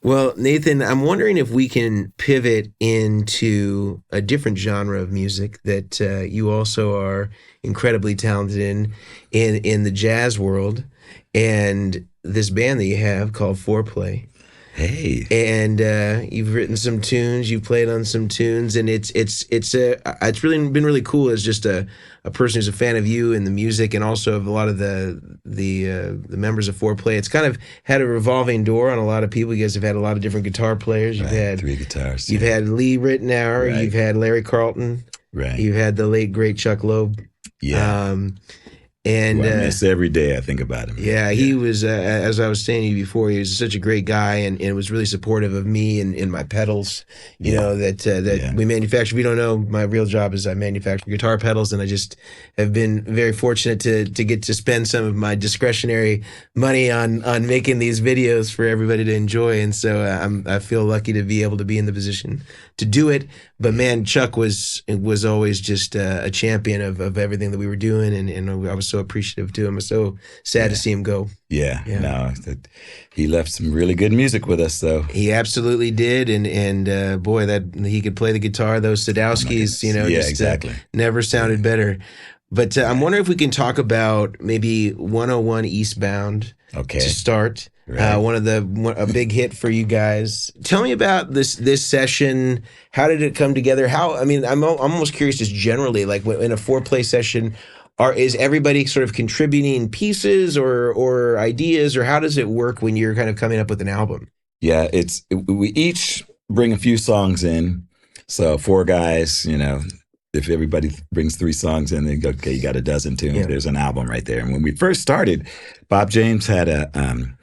Well, Nathan, I'm wondering if we can pivot into a different genre of music that you also are incredibly talented in the jazz world, and this band that you have called Fourplay. Hey. And you've written some tunes, you've played on some tunes, and it's really been really cool as just a person who's a fan of you and the music, and also of a lot of the members of Fourplay. It's kind of had a revolving door on a lot of people. You guys have had a lot of different guitar players. You've had 3 guitars. You've had Lee Ritenour. Right. You've had Larry Carlton. Right. You've had the late great Chuck Loeb. Yeah. And I miss every day I think about him. Yeah, he was, as I was saying to you before, he was such a great guy, and was really supportive of me and my pedals, you know, that we manufacture. We don't know, my real job is I manufacture guitar pedals, and I just have been very fortunate to get to spend some of my discretionary money on making these videos for everybody to enjoy. And so I feel lucky to be able to be in the position to do it. But man, Chuck was always just a champion of everything that we were doing, and I was so appreciative to him. I was so sad to see him go. No, he left some really good music with us, though. He absolutely did, and boy, that he could play the guitar. Those Sadowskis, exactly. Never sounded better. But I'm wondering if we can talk about maybe 101 Eastbound to start. Right. A big hit for you guys. Tell me about this session. How did it come together? I'm almost curious, just generally, like in a Fourplay session, is everybody sort of contributing pieces or ideas, or how does it work when you're kind of coming up with an album? Yeah, we each bring a few songs in. So 4 guys, if everybody brings 3 songs in, they go, okay, you got a dozen tunes. Yeah. There's an album right there. And when we first started, Bob James had to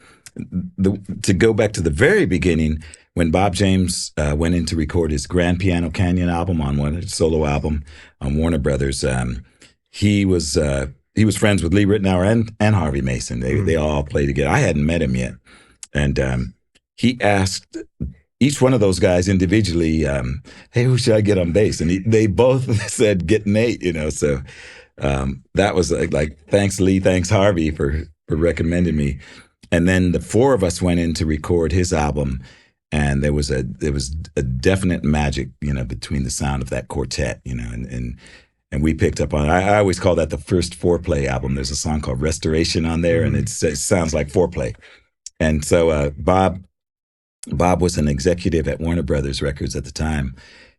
go back to the very beginning, when Bob James went in to record his Grand Piano Canyon album his solo album on Warner Brothers, he was friends with Lee Ritenour and Harvey Mason. They all played together. I hadn't met him yet, and he asked each one of those guys individually, "Hey, who should I get on bass?" And they both said, "Get Nate." So that was like thanks Lee, thanks Harvey for recommending me. And then the 4 of us went in to record his album, and there was a definite magic, between the sound of that quartet, and we picked up on it. I always call that the first Fourplay album. There's a song called Restoration on there, and it sounds like Fourplay. And so Bob was an executive at Warner Brothers Records at the time,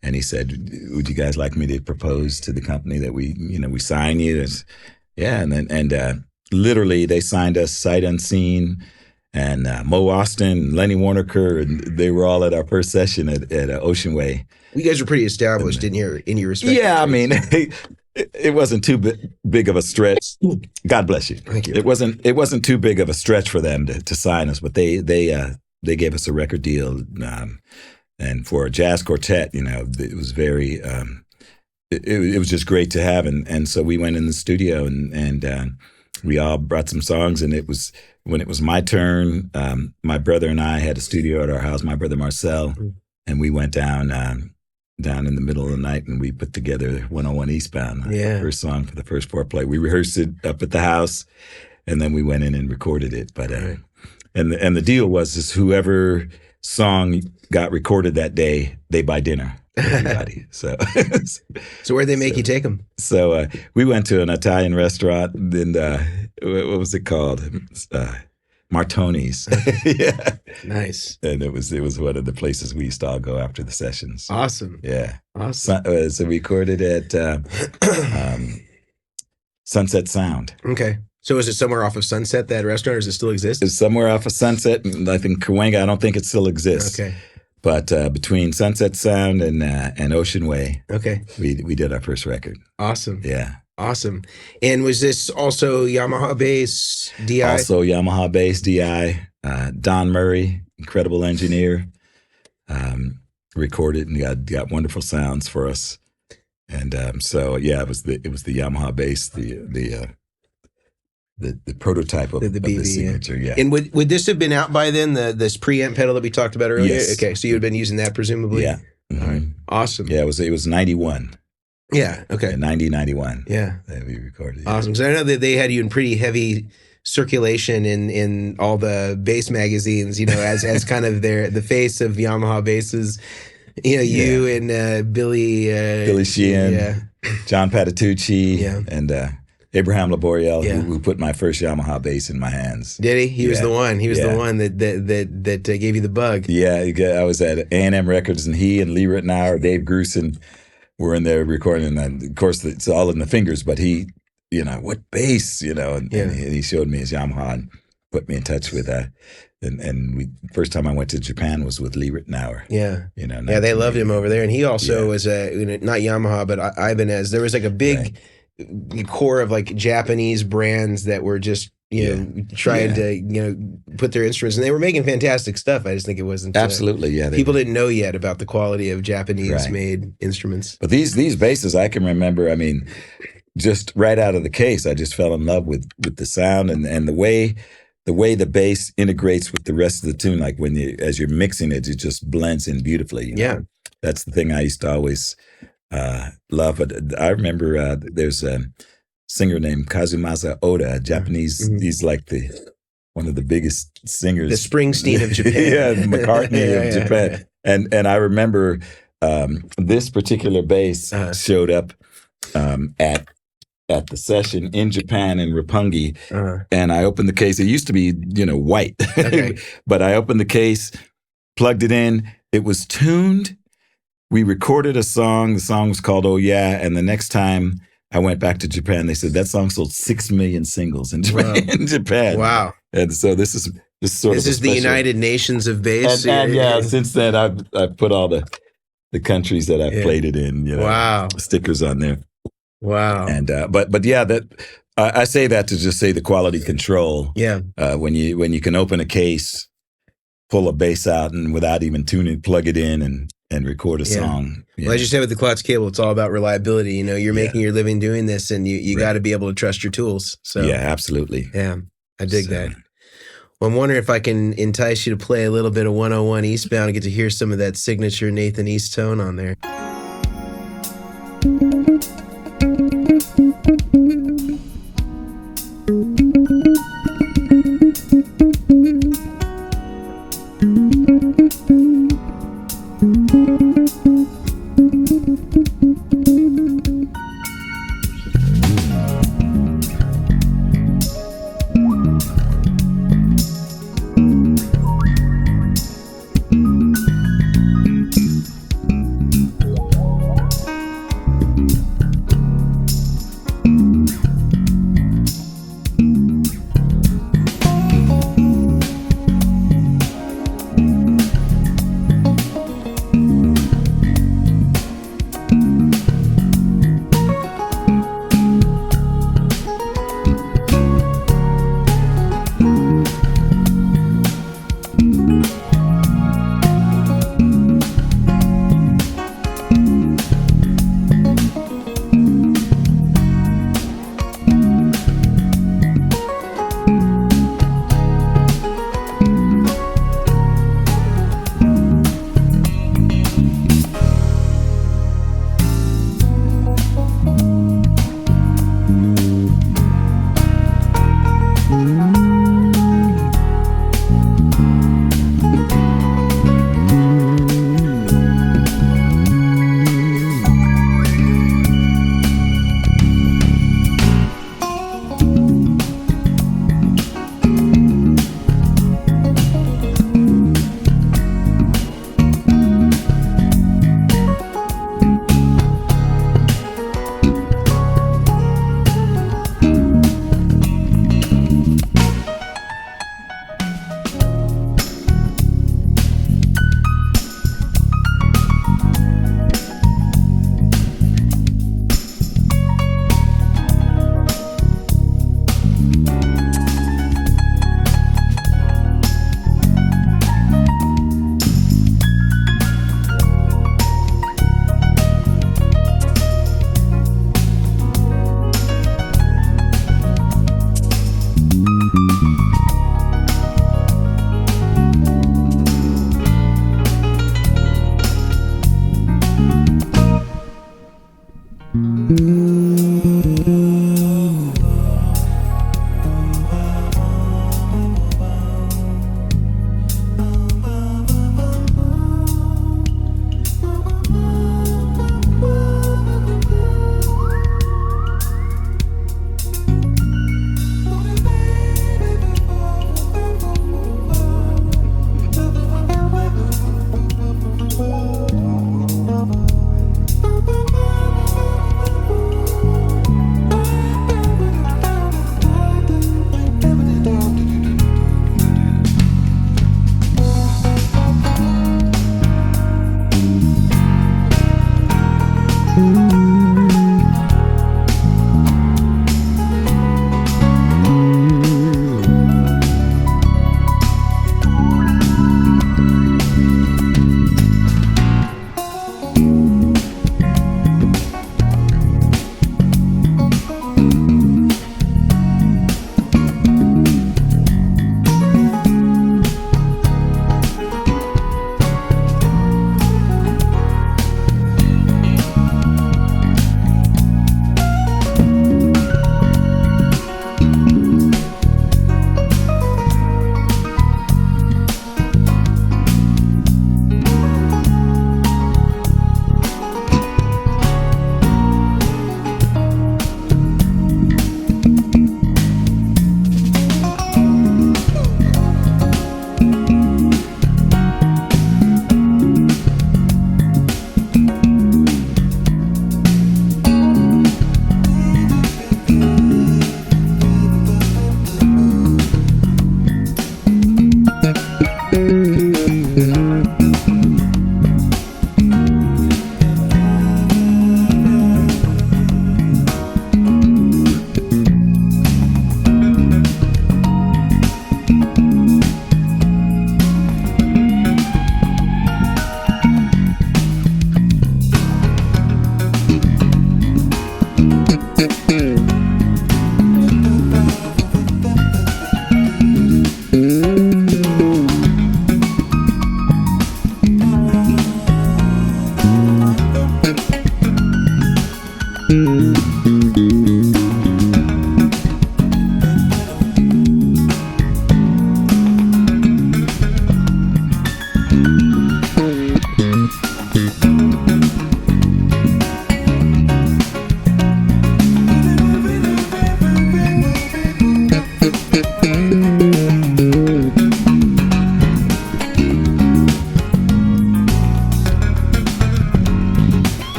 and he said, "Would you guys like me to propose to the company that we sign you?" And literally, they signed us sight unseen, and Mo Austin, Lenny Waronker, and they were all at our first session at Ocean Way. You guys were pretty established in your respective. Yeah, I mean, it wasn't too big of a stretch. God bless you. Thank you. It wasn't too big of a stretch for them to sign us, but they gave us a record deal, and for a jazz quartet, it was very. It was just great to have, and so we went in the studio and we all brought some songs, and when it was my turn, my brother and I had a studio at our house, my brother Marcel, and we went down in the middle of the night, and we put together 101 Eastbound, the first song for the first Fourplay. We rehearsed it up at the house, and then we went in and recorded it. But and the deal was whoever song got recorded that day, they buy dinner. Everybody. So where'd they make you take them? So we went to an Italian restaurant, and what was it called? Martoni's. Yeah, nice. And it was one of the places we used to all go after the sessions. Awesome. Yeah, awesome. So we recorded at Sunset Sound. Okay. So is it somewhere off of Sunset, that restaurant, or does it still exist? It's somewhere off of Sunset. I think Cahuenga. I don't think it still exists. Okay. But between Sunset Sound and Ocean Way, we did our first record. Awesome. Yeah. Awesome. And was this also Yamaha bass, DI? Also Yamaha bass, DI. Don Murray, incredible engineer, recorded and got wonderful sounds for us. And so yeah, it was the Yamaha bass, the prototype of the signature, yeah. And would this have been out by then, this preamp pedal that we talked about earlier? Yes. Okay, so you had been using that presumably? Yeah. Mm-hmm. All right. Awesome. Yeah, it was 91. Yeah, okay. Yeah, 91. Yeah. That we recorded. Awesome. So I know that they had you in pretty heavy circulation in all the bass magazines, as kind of the face of Yamaha basses. You and Billy Sheehan, John Patitucci, and Abraham Laboriel, who put my first Yamaha bass in my hands. Did he? He was the one. He was the one that gave you the bug. Yeah, I was at A&M Records, and he and Lee Rittenauer, Dave Grusin were in there recording. And of course, it's all in the fingers, but he, what bass, and he showed me his Yamaha and put me in touch with that. And first time I went to Japan was with Lee Rittenauer. Yeah. They loved him over there. And he also was not Yamaha, but Ibanez. There was like a big core of like Japanese brands that were just trying to put their instruments, and they were making fantastic stuff. I just think it wasn't absolutely people didn't know yet about the quality of Japanese made instruments. But these basses I can remember, I mean, just right out of the case, I just fell in love with the sound and the way the bass integrates with the rest of the tune. Like as you're mixing it, it just blends in beautifully. That's the thing I used to always love. But I remember there's a singer named Kazumasa Oda, Japanese. He's like one of the biggest singers, the Springsteen of Japan. McCartney of Japan. And I remember this particular bass showed up at the session in Japan in Roppongi, and I opened the case. It used to be white, but I opened the case, plugged it in. It was tuned. We recorded a song. The song was called "Oh Yeah," and the next time I went back to Japan, they said that song sold 6 million singles in Japan. Wow! And so this is the United Nations of bass. And since then I've put all the countries that I've played it in. Stickers on there. Wow! And but that I say that to just say the quality control. Yeah. When you can open a case, pull a bass out, and without even tuning, plug it in and record a song. Well, as you said with the Klotz Cable, it's all about reliability. You're making your living doing this, and you got to be able to trust your tools. So absolutely. Yeah, I dig that. Well, I'm wondering if I can entice you to play a little bit of 101 Eastbound and get to hear some of that signature Nathan East tone on there.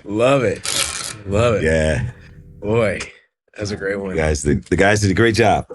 Love it. Love it. Yeah. Boy, that's a great one. The guys did a great job.